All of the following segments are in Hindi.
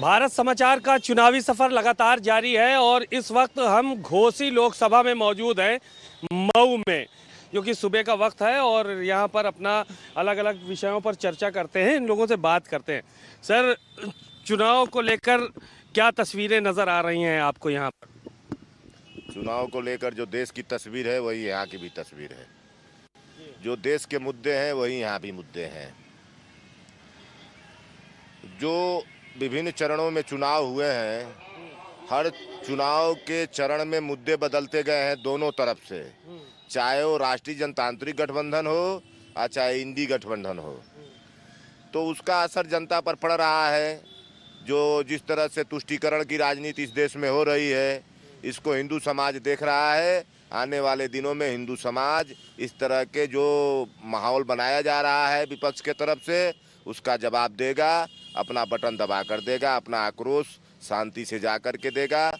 भारत समाचार का चुनावी सफर लगातार जारी है और इस वक्त हम घोसी लोकसभा में मौजूद हैं, मऊ में, जो कि सुबह का वक्त है और यहाँ पर अपना अलग अलग विषयों पर चर्चा करते हैं, इन लोगों से बात करते हैं। सर, चुनाव को लेकर क्या तस्वीरें नज़र आ रही हैं आपको यहाँ पर? चुनाव को लेकर जो देश की तस्वीर है वही यहाँ की भी तस्वीर है। जो देश के मुद्दे हैं वही यहाँ भी मुद्दे हैं। जो विभिन्न चरणों में चुनाव हुए हैं, हर चुनाव के चरण में मुद्दे बदलते गए हैं दोनों तरफ से, चाहे वो राष्ट्रीय जनतांत्रिक गठबंधन हो या चाहे इंडी गठबंधन हो। तो उसका असर जनता पर पड़ रहा है। जो जिस तरह से तुष्टीकरण की राजनीति इस देश में हो रही है, इसको हिंदू समाज देख रहा है। आने वाले दिनों में हिंदू समाज इस तरह के जो माहौल बनाया जा रहा है विपक्ष के तरफ से, उसका जवाब देगा, अपना बटन दबा कर देगा, अपना आक्रोश शांति से जा कर के देगा।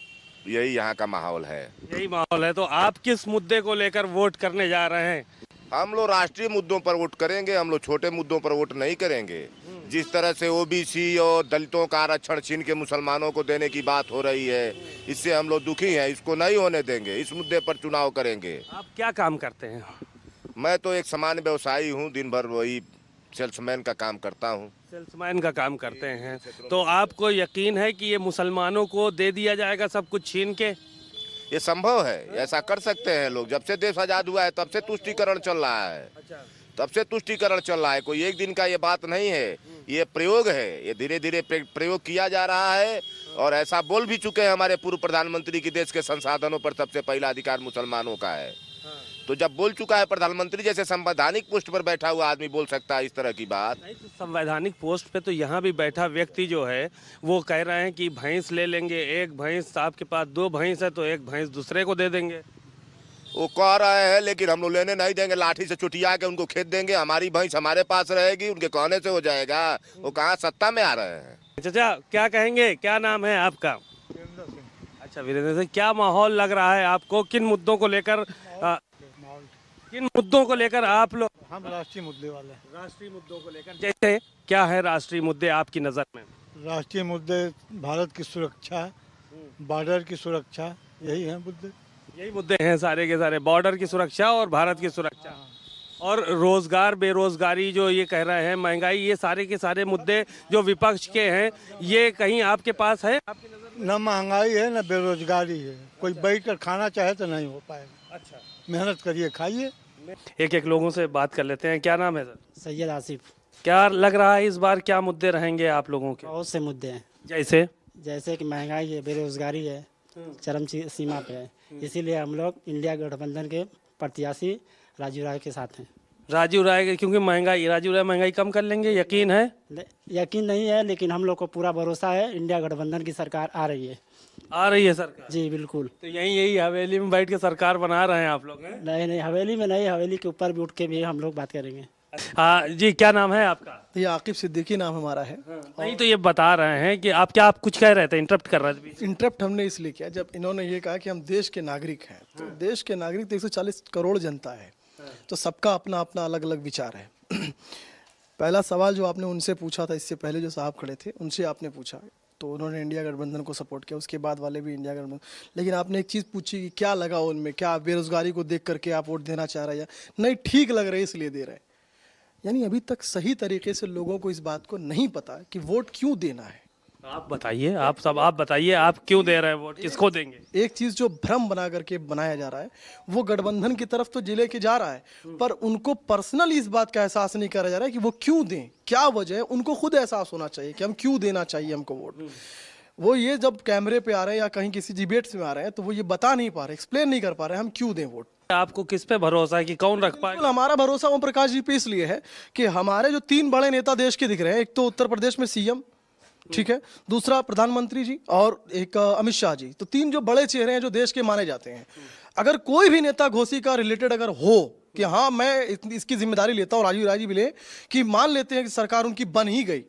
यही यहाँ का माहौल है। यही माहौल है। तो आप किस मुद्दे को लेकर वोट करने जा रहे हैं? हम लोग राष्ट्रीय मुद्दों पर वोट करेंगे, हम लोग छोटे मुद्दों पर वोट नहीं करेंगे। जिस तरह से ओबीसी और दलितों का आरक्षण छीन के मुसलमानों को देने की बात हो रही है, इससे हम लोग दुखी हैं। इसको नहीं होने देंगे। इस मुद्दे पर चुनाव करेंगे। आप क्या काम करते हैं? मैं तो एक सामान्य व्यवसायी हूँ, दिन भर वही सेल्समैन का काम करता हूँ। सेल्समैन का काम करते हैं। तो आपको यकीन है कि ये मुसलमानों को दे दिया जाएगा सब कुछ छीन के? ये संभव है, ऐसा कर सकते हैं लोग। जब से देश आज़ाद हुआ है तब से तुष्टीकरण चल रहा है। तब से तुष्टीकरण चल रहा है। कोई एक दिन का ये बात नहीं है, ये प्रयोग है। ये धीरे धीरे प्रयोग किया जा रहा है और ऐसा बोल भी चुके हैं हमारे पूर्व प्रधानमंत्री की देश के संसाधनों पर सबसे पहला अधिकार मुसलमानों का है। तो जब बोल चुका है प्रधानमंत्री जैसे संवैधानिक पोस्ट पर बैठा हुआ आदमी बोल सकता है इस तरह की बात? नहीं, तो संवैधानिक पोस्ट पे तो यहाँ भी बैठा व्यक्ति जो है वो कह रहे हैं कि भैंस ले लेंगे, एक भैंस, आपके पास 2 भैंस है तो एक भैंस दूसरे को दे देंगे। वो कह रहे हैं, लेकिन हम लोग लेने नहीं देंगे। लाठी से चुटिया के उनको खेत देंगे। हमारी भैंस हमारे पास रहेगी, उनके कहने से हो जाएगा। वो कहाँ सत्ता में आ रहे हैं। चाचा, क्या कहेंगे? क्या नाम है आपका? अच्छा, वीरेंद्र सिंह, क्या माहौल लग रहा है आपको? किन मुद्दों को लेकर आप लोग? हम राष्ट्रीय मुद्दे वाले। राष्ट्रीय मुद्दों को लेकर जैसे क्या है राष्ट्रीय मुद्दे आपकी नज़र में? राष्ट्रीय मुद्दे भारत की सुरक्षा, बॉर्डर की सुरक्षा, यही है मुद्दे। यही मुद्दे हैं सारे के सारे, बॉर्डर की सुरक्षा और भारत की सुरक्षा और रोजगार, बेरोजगारी जो ये कह रहे हैं, महंगाई, ये सारे के सारे मुद्दे जो विपक्ष के हैं, ये कहीं आपके पास है? आपकी नज़र में? न महंगाई है न बेरोजगारी है। कोई बैठ कर खाना चाहे तो नहीं हो पाएगा। अच्छा, मेहनत करिए, खाइए। एक एक लोगों से बात कर लेते हैं। क्या नाम है सर? सैयद आसिफ। क्या लग रहा है इस बार क्या मुद्दे रहेंगे आप लोगों के? बहुत से मुद्दे हैं, जैसे कि महंगाई है, बेरोजगारी है, चरम सीमा पे है। इसीलिए हम लोग इंडिया गठबंधन के प्रत्याशी राजू राय के साथ हैं। राजू राय, क्योंकि महंगाई, राजू राय महंगाई कम कर लेंगे, यकीन है? यकीन नहीं है, लेकिन हम लोग को पूरा भरोसा है। इंडिया गठबंधन की सरकार आ रही है। आ रही है सरकार? जी बिल्कुल। तो यही हवेली में बैठ के सरकार बना रहे हैं आप लोग हैं? नहीं, हवेली में नहीं, हवेली के ऊपर भी उठ के भी हम लोग बात करेंगे। हाँ जी, क्या नाम है आपका? ये आकिब सिद्दीकी नाम हमारा है। नहीं, तो ये बता रहे हैं कि आप कुछ कह रहे थे, इंटरप्ट कर रहे थे। इंटरप्ट हमने इसलिए किया, जब इन्होंने ये कहा कि हम देश के नागरिक हैं, तो देश के नागरिक तो 140 करोड़ जनता है, तो सबका अपना अपना अलग अलग विचार है। पहला सवाल जो आपने उनसे पूछा था, इससे पहले जो साहब खड़े थे उनसे आपने पूछा, तो उन्होंने इंडिया गठबंधन को सपोर्ट किया। उसके बाद वाले भी इंडिया गठबंधन। लेकिन आपने एक चीज़ पूछी कि क्या लगा उनमें, क्या बेरोजगारी को देख करके आप वोट देना चाह रहे हैं? नहीं, ठीक लग रहा है इसलिए दे रहे हैं। यानी अभी तक सही तरीके से लोगों को इस बात को नहीं पता कि वोट क्यों देना है। आप बताइए, आप बताइए, आप क्यों दे रहे हैं वोट, किसको देंगे? एक चीज़ जो भ्रम बना करके बनाया जा रहा है, वो गठबंधन की तरफ तो जिले के जा रहा है, पर उनको पर्सनली इस बात का एहसास नहीं करा जा रहा है कि वो क्यों दें, क्या वजह है। उनको खुद एहसास होना चाहिए कि हम क्यों देना चाहिए हमको वोट। वो ये जब कैमरे पे आ रहे हैं या कहीं किसी डिबेट्स में आ रहे हैं, तो वो ये बता नहीं पा रहे, एक्सप्लेन नहीं कर पा रहे हम क्यों दें वोट। आपको किस पे भरोसा है कि कौन रख पाएगा? हमारा भरोसा ओम प्रकाश जी पे इसलिए है कि हमारे जो 3 बड़े नेता देश के दिख रहे हैं, एक तो उत्तर प्रदेश में सीएम, ठीक है, दूसरा प्रधानमंत्री जी और एक अमित शाह जी, तो 3 जो बड़े चेहरे हैं जो देश के माने जाते हैं। अगर कोई भी नेता घोसी का रिलेटेड अगर हो कि हाँ मैं इसकी जिम्मेदारी लेता हूँ, राजीव राय जी भी ले, कि मान लेते हैं कि सरकार उनकी बन ही गई,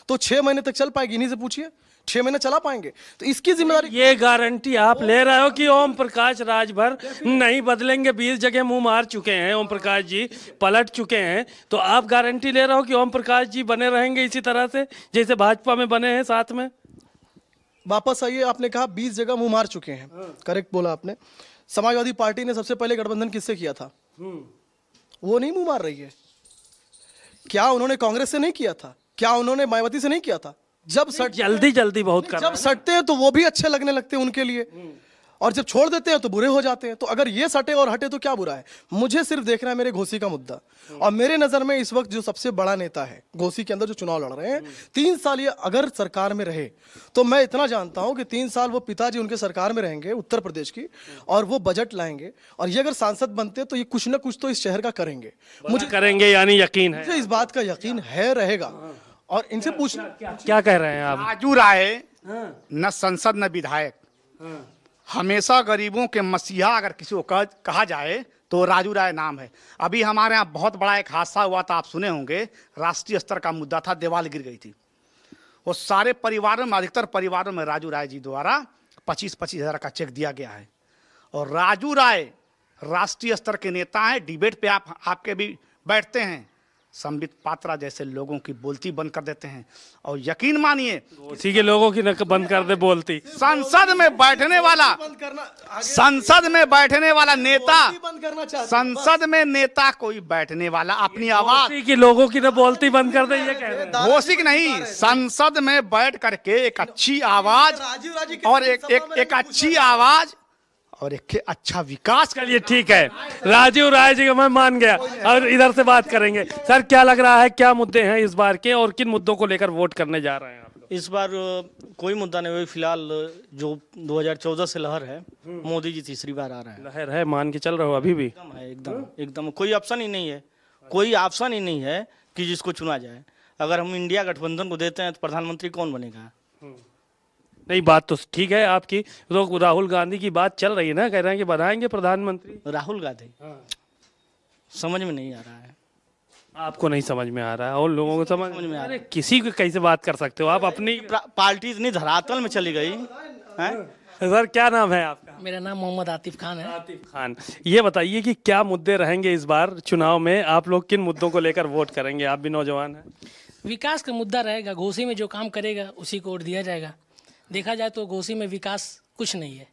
तो 6 महीने तक चल पाएगी? इन्हीं से पूछिए, 6 महीने चला पाएंगे? तो इसकी जिम्मेदारी, ये गारंटी आप ले रहे हो कि ओम प्रकाश राजभर नहीं बदलेंगे? 20 जगह मुंह मार चुके हैं ओम प्रकाश जी, पलट चुके हैं, तो आप गारंटी ले रहे हो कि ओम प्रकाश जी बने रहेंगे इसी तरह से जैसे भाजपा में बने हैं साथ में? वापस आइए। आपने कहा 20 जगह मुंह मार चुके हैं, करेक्ट बोला आपने। समाजवादी पार्टी ने सबसे पहले गठबंधन किससे किया था? वो नहीं मुंह मार रही है। क्या उन्होंने कांग्रेस से नहीं किया था? क्या उन्होंने मायावती से नहीं किया था? जब जल्दी जल्दी बहुत कर जब सटते हैं तो वो भी अच्छे लगने लगते हैं उनके लिए, और जब छोड़ देते हैं तो बुरे हो जाते हैं। तो अगर ये सटे और हटे तो क्या बुरा है? मुझे सिर्फ देखना है मेरे घोसी का मुद्दा। और मेरे नजर में इस वक्त जो सबसे बड़ा नेता है घोसी के अंदर जो चुनाव लड़ रहे हैं, 3 साल ये अगर सरकार में रहे तो मैं इतना जानता हूं कि 3 साल वो पिताजी उनके सरकार में रहेंगे उत्तर प्रदेश की, और वो बजट लाएंगे, और ये अगर सांसद बनते तो ये कुछ ना कुछ तो इस शहर का करेंगे। मुझे करेंगे यानी यकीन है। मुझे इस बात का यकीन है रहेगा। और इनसे पूछना क्या कह रहे हैं आप? राजू राय न संसद न विधायक, हमेशा गरीबों के मसीहा अगर किसी को कहा जाए तो राजू राय नाम है। अभी हमारे यहाँ बहुत बड़ा एक हादसा हुआ था, आप सुने होंगे, राष्ट्रीय स्तर का मुद्दा था, दीवार गिर गई थी। वो सारे परिवारों में, अधिकतर परिवारों में राजू राय जी द्वारा 25-25 हज़ार का चेक दिया गया है। और राजू राय राष्ट्रीय स्तर के नेता हैं, डिबेट पे आपके भी बैठते हैं, संबित पात्रा जैसे लोगों की बोलती बंद कर देते हैं। और यकीन मानिए उसी के लोगों की नक बंद कर दे बोलती। संसद में बैठने वाला नेता, बंद करना चाहते हैं। संसद में नेता कोई बैठने वाला अपनी आवाज, उसी के लोगों की न बोलती बंद कर दे, ये कह रहे हैं। घोषित नहीं, संसद में बैठ करके एक अच्छी आवाज और एक अच्छी आवाज और एक अच्छा विकास कर। चलिए ठीक है, राजीव राय जी को मैं मान गया। और इधर से बात करेंगे। सर क्या लग रहा है, क्या मुद्दे हैं इस बार के, और किन मुद्दों को लेकर वोट करने जा रहे हैं आप लोग? इस बार कोई मुद्दा नहीं हुई फिलहाल। जो 2014 से लहर है, मोदी जी तीसरी बार आ रहे हैं। लहर है, मान के चल रहे हो अभी भी? एकदम है, एकदम कोई ऑप्शन ही नहीं है, कोई ऑप्शन ही नहीं है कि जिसको चुना जाए। अगर हम इंडिया गठबंधन को देते हैं तो प्रधानमंत्री कौन बनेगा? नहीं, बात तो ठीक है आपकी। तो राहुल गांधी की बात चल रही है ना, कह रहे हैं कि बनाएंगे प्रधानमंत्री। राहुल गांधी समझ में नहीं आ रहा है। आपको नहीं समझ में आ रहा है और लोगों को समझ में आ रहा है। अरे किसी को कैसे बात कर सकते हो आप? अपनी पार्टी इतनी धरातल में चली गई है। सर क्या नाम है आपका? मेरा नाम मोहम्मद आतिफ खान है। आतिफ खान, ये बताइए कि क्या मुद्दे रहेंगे इस बार चुनाव में? आप लोग किन मुद्दों को लेकर वोट करेंगे? आप भी नौजवान हैं। विकास का मुद्दा रहेगा। घोसी में जो काम करेगा उसी को वोट दिया जाएगा। देखा जाए तो घोसी में विकास कुछ नहीं है,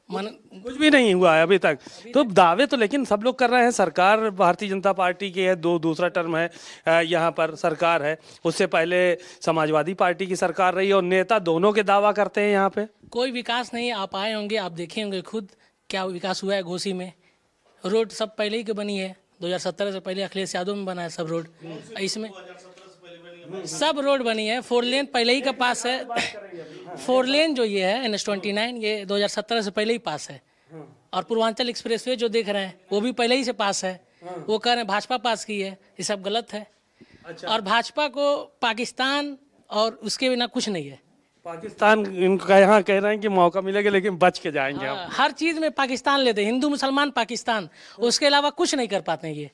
कुछ भी नहीं हुआ है अभी तक। तो दावे तो लेकिन सब लोग कर रहे हैं। सरकार भारतीय जनता पार्टी की है, दूसरा टर्म है यहाँ पर सरकार है। उससे पहले समाजवादी पार्टी की सरकार रही और नेता दोनों के दावा करते हैं यहाँ पे। कोई विकास नहीं। आप आए होंगे, आप देखे होंगे खुद क्या विकास हुआ है घोसी में। रोड सब पहले ही की बनी है, 2017 से पहले अखिलेश यादव में बना है सब रोड। इसमें सब रोड बनी है। 4 लेन पहले ही का पास है। 4 लेन जो ये है NH-29 ये 2017 से पहले ही पास है। और पूर्वांचल एक्सप्रेसवे जो देख रहे हैं वो भी पहले ही से पास है। वो कह रहे हैं भाजपा पास की है, ये सब गलत है। और भाजपा को पाकिस्तान और उसके बिना कुछ नहीं है। पाकिस्तान इनको यहाँ कह रहे हैं कि मौका मिलेगा लेकिन बच के जाएंगे हम। हर चीज में पाकिस्तान लेते हैं, हिंदू मुसलमान पाकिस्तान, उसके अलावा कुछ नहीं कर पाते हैं। ये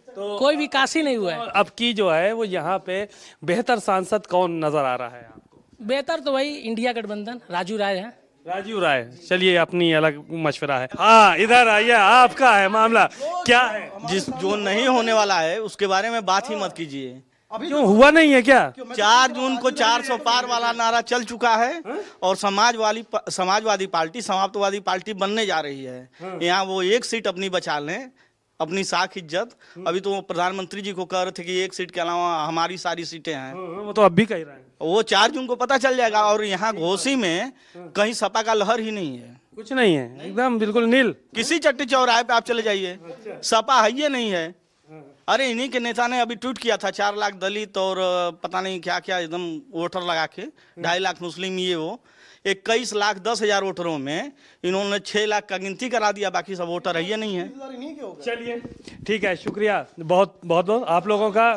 तो कोई विकास ही नहीं हुआ है। अब की जो है वो यहाँ पे बेहतर सांसद कौन नजर आ रहा है आपको? बेहतर तो वही इंडिया गठबंधन राजू राय है। राजीव राय, चलिए अपनी अलग मशवरा है। हाँ इधर आइए, आपका है मामला क्या है? जो नहीं होने वाला है उसके बारे में बात ही मत कीजिए। क्यों, हुआ नहीं है क्या? 4 जून को 400 पार वाला नारा चल चुका है और समाजवादी पार्टी समाप्तवादी पार्टी बनने जा रही है। यहाँ वो 1 सीट अपनी बचा लें, अपनी साख इज्जत। अभी तो वो प्रधानमंत्री जी को कह रहे थे कि 1 सीट के अलावा हमारी सारी सीटें हैं। वो तो अब भी कह रहे हैं। वो 4 जून को पता चल जाएगा। और यहाँ घोसी में कहीं सपा का लहर ही नहीं है, कुछ नहीं है, एकदम बिल्कुल नील। किसी चट्टी चौराहे पे आप चले जाइए, सपा है ये नहीं है। अरे इन्हीं के नेता ने अभी ट्वीट किया था 4 लाख दलित और पता नहीं क्या क्या एकदम वोटर लगा के, 2.5 लाख मुस्लिम, ये वो 21 लाख 10,000 वोटरों में इन्होंने 6 लाख का गिनती करा दिया, बाकी सब वोटर है ये नहीं है। चलिए ठीक है, शुक्रिया बहुत बहुत बहुत आप लोगों का।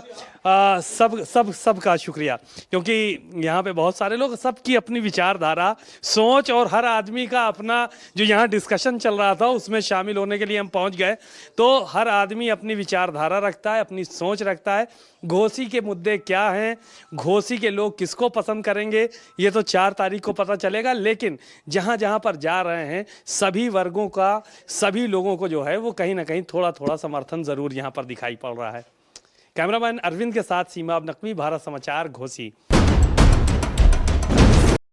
सब का शुक्रिया, क्योंकि यहाँ पे बहुत सारे लोग, सबकी अपनी विचारधारा, सोच और हर आदमी का अपना, जो यहाँ डिस्कशन चल रहा था उसमें शामिल होने के लिए हम पहुँच गए। तो हर आदमी अपनी विचारधारा रखता है, अपनी सोच रखता है। घोसी के मुद्दे क्या हैं, घोसी के लोग किसको पसंद करेंगे, ये तो 4 तारीख को पता चलेगा। लेकिन जहाँ जहाँ पर जा रहे हैं सभी वर्गों का, सभी लोगों को जो है वो कहीं ना कहीं थोड़ा थोड़ा समर्थन ज़रूर यहाँ पर दिखाई पड़ रहा है। कैमरामैन अरविंद के साथ सीमा नकवी, भारत समाचार, घोसी।